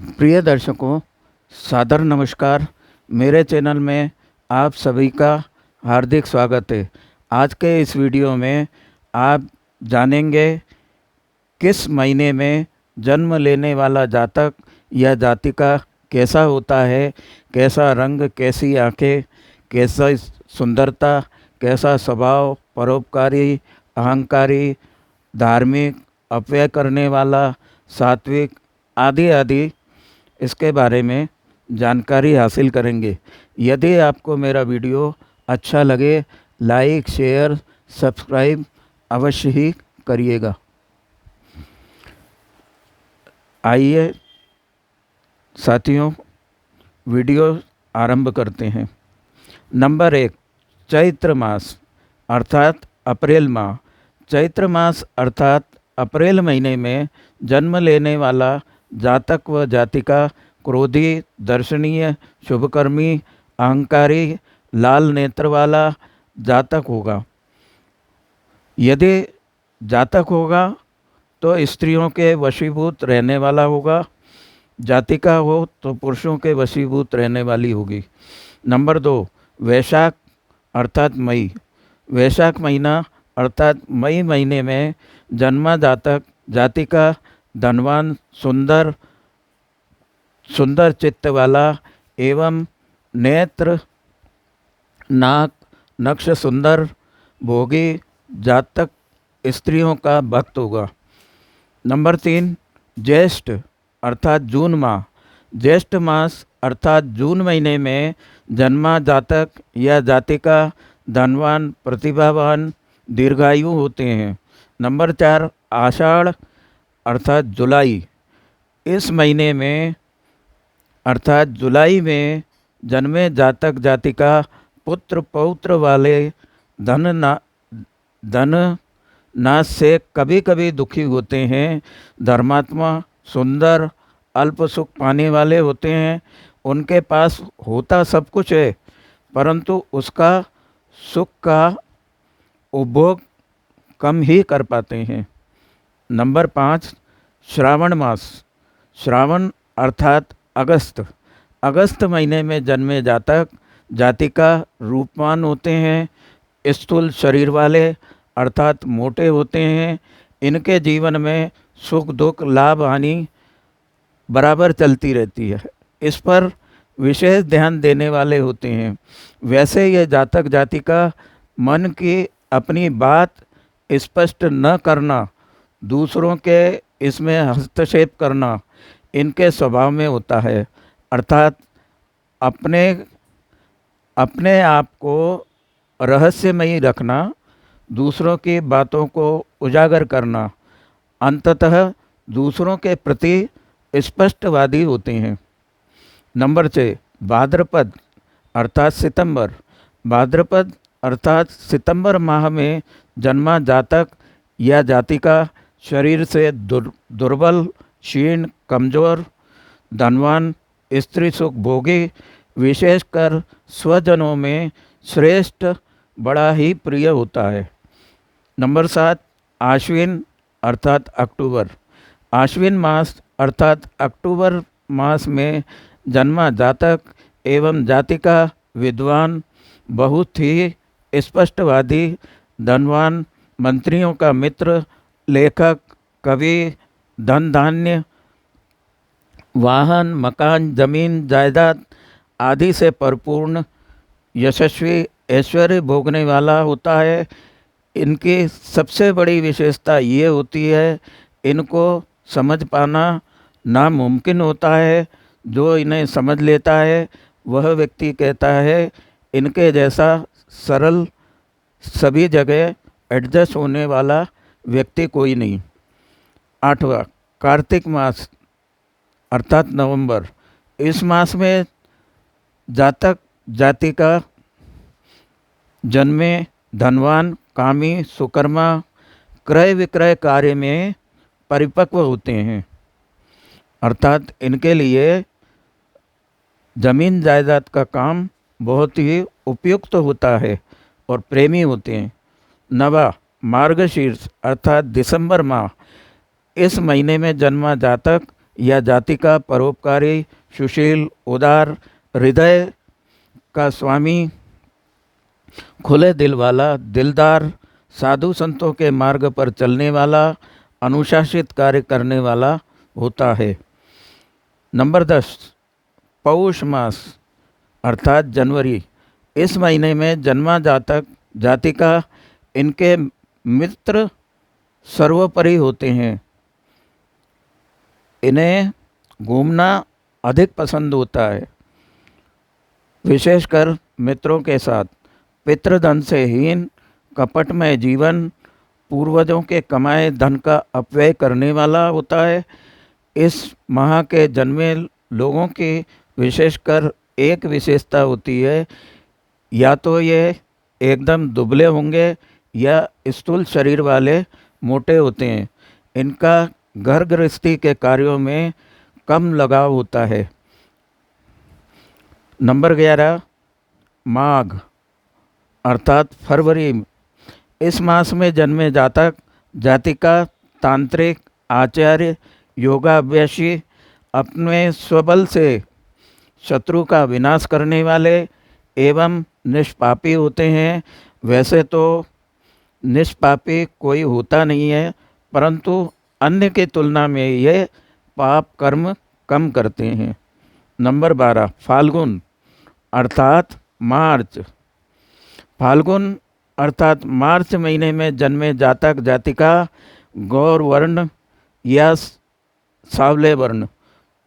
प्रिय दर्शकों, सादर नमस्कार। मेरे चैनल में आप सभी का हार्दिक स्वागत है। आज के इस वीडियो में आप जानेंगे किस महीने में जन्म लेने वाला जातक या जातिका कैसा होता है, कैसा रंग, कैसी आंखें, कैसा सुंदरता, कैसा स्वभाव, परोपकारी, अहंकारी, धार्मिक, अपव्यय करने वाला, सात्विक आदि आदि इसके बारे में जानकारी हासिल करेंगे। यदि आपको मेरा वीडियो अच्छा लगे, लाइक, शेयर, सब्सक्राइब अवश्य ही करिएगा। आइए साथियों, वीडियो आरंभ करते हैं। नंबर 1, चैत्र मास अर्थात अप्रैल माह। चैत्र मास अर्थात अप्रैल महीने में जन्म लेने वाला जातक व जातिका क्रोधी, दर्शनीय, शुभकर्मी, अहंकारी, लाल नेत्र वाला जातक होगा। यदि जातक होगा तो स्त्रियों के वशीभूत रहने वाला होगा, जातिका हो तो पुरुषों के वशीभूत रहने वाली होगी। नंबर 2, वैशाख अर्थात मई। वैशाख महीना अर्थात मई महीने में जन्मा जातक जातिका धनवान, सुंदर चित्त वाला एवं नेत्र, नाक, नक्श सुंदर, भोगी जातक स्त्रियों का भक्त होगा। नंबर 3, ज्येष्ठ अर्थात जून माह। ज्येष्ठ मास अर्थात जून महीने में जन्मा जातक या जातिका धनवान, प्रतिभावान, दीर्घायु होते हैं। नंबर 4, आषाढ़ अर्थात जुलाई। इस महीने में अर्थात जुलाई में जन्मे जातक जातिका पुत्र पौत्र वाले, धन नाश से कभी कभी दुखी होते हैं, धर्मात्मा, सुंदर, अल्प सुख पाने वाले होते हैं। उनके पास होता सब कुछ है परंतु उसका सुख का उपभोग कम ही कर पाते हैं। नंबर 5, श्रावण मास। श्रावण अर्थात अगस्त। अगस्त महीने में जन्मे जातक जातिका रूपवान होते हैं, स्थूल शरीर वाले अर्थात मोटे होते हैं। इनके जीवन में सुख दुख, लाभ हानि बराबर चलती रहती है। इस पर विशेष ध्यान देने वाले होते हैं। वैसे ये जातक जातिका मन की अपनी बात स्पष्ट न करना, दूसरों के इसमें हस्तक्षेप करना इनके स्वभाव में होता है। अर्थात अपने अपने आप को रहस्यमयी रखना, दूसरों की बातों को उजागर करना, अंततः दूसरों के प्रति स्पष्टवादी होते हैं। नंबर 6, भाद्रपद अर्थात सितंबर। भाद्रपद अर्थात सितंबर माह में जन्मा जातक या जातिका शरीर से दुर्बल, क्षीण, कमजोर, धनवान, स्त्री सुख भोगी, विशेषकर स्वजनों में श्रेष्ठ, बड़ा ही प्रिय होता है। नंबर 7, आश्विन अर्थात अक्टूबर। आश्विन मास अर्थात अक्टूबर मास में जन्मा जातक एवं जातिका विद्वान, बहुत ही स्पष्टवादी, धनवान, मंत्रियों का मित्र, लेखक, कवि, धन धान्य, वाहन, मकान, जमीन, जायदाद आदि से परिपूर्ण, यशस्वी, ऐश्वर्य भोगने वाला होता है। इनकी सबसे बड़ी विशेषता ये होती है, इनको समझ पाना नामुमकिन होता है। जो इन्हें समझ लेता है वह व्यक्ति कहता है इनके जैसा सरल, सभी जगह एडजस्ट होने वाला व्यक्ति कोई नहीं। 8वां, कार्तिक मास अर्थात नवंबर। इस मास में जातक जातिका जन्मे धनवान, कामी, सुकर्मा, क्रय विक्रय कार्य में परिपक्व होते हैं। अर्थात इनके लिए जमीन जायदाद का काम बहुत ही उपयुक्त होता है और प्रेमी होते हैं। 9वां, मार्गशीर्ष अर्थात दिसंबर माह। इस महीने में जन्मा जातक या जाति का परोपकारी, सुशील, उदार हृदय का स्वामी, खुले दिल वाला, दिलदार, साधु संतों के मार्ग पर चलने वाला, अनुशासित कार्य करने वाला होता है। नंबर 10, पौष मास अर्थात जनवरी। इस महीने में जन्मा जातक जातिका इनके मित्र सर्वोपरि होते हैं। इन्हें घूमना अधिक पसंद होता है, विशेषकर मित्रों के साथ। पितृधन से हीन, कपटमय जीवन, पूर्वजों के कमाए धन का अपव्यय करने वाला होता है। इस माह के जन्मे लोगों की विशेषकर एक विशेषता होती है, या तो ये एकदम दुबले होंगे या स्थूल शरीर वाले मोटे होते हैं। इनका घर गृहस्थी के कार्यों में कम लगाव होता है। नंबर 11, माघ अर्थात फरवरी। इस मास में जन्मे जातक जातिका तांत्रिक, आचार्य, योगाभ्यासी, अपने स्वबल से शत्रु का विनाश करने वाले एवं निष्पापी होते हैं। वैसे तो निष्पापी कोई होता नहीं है, परंतु अन्य की तुलना में ये पाप कर्म कम करते हैं। नंबर 12, फाल्गुन अर्थात मार्च। फाल्गुन अर्थात मार्च महीने में जन्मे जातक जातिका गौर वर्ण या सांवले वर्ण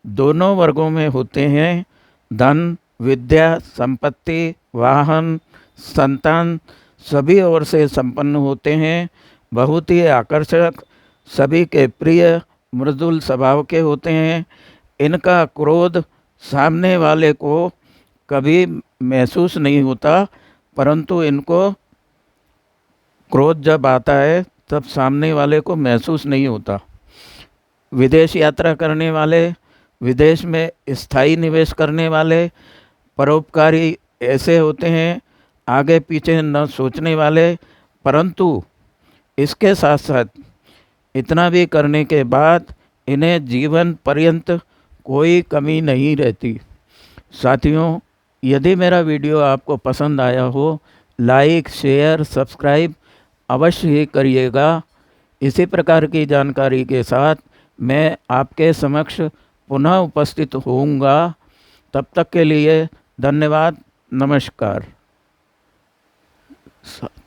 दोनों वर्गों में होते हैं। धन, विद्या, संपत्ति, वाहन, संतान सभी ओर से संपन्न होते हैं। बहुत ही आकर्षक, सभी के प्रिय, मृदुल स्वभाव के होते हैं। इनका क्रोध सामने वाले को कभी महसूस नहीं होता, परंतु इनको क्रोध जब आता है तब सामने वाले को महसूस नहीं होता। विदेश यात्रा करने वाले, विदेश में स्थायी निवेश करने वाले, परोपकारी ऐसे होते हैं, आगे पीछे न सोचने वाले। परंतु इसके साथ साथ इतना भी करने के बाद इन्हें जीवन पर्यंत कोई कमी नहीं रहती। साथियों, यदि मेरा वीडियो आपको पसंद आया हो, लाइक, शेयर, सब्सक्राइब अवश्य ही करिएगा। इसी प्रकार की जानकारी के साथ मैं आपके समक्ष पुनः उपस्थित होऊंगा। तब तक के लिए धन्यवाद, नमस्कार।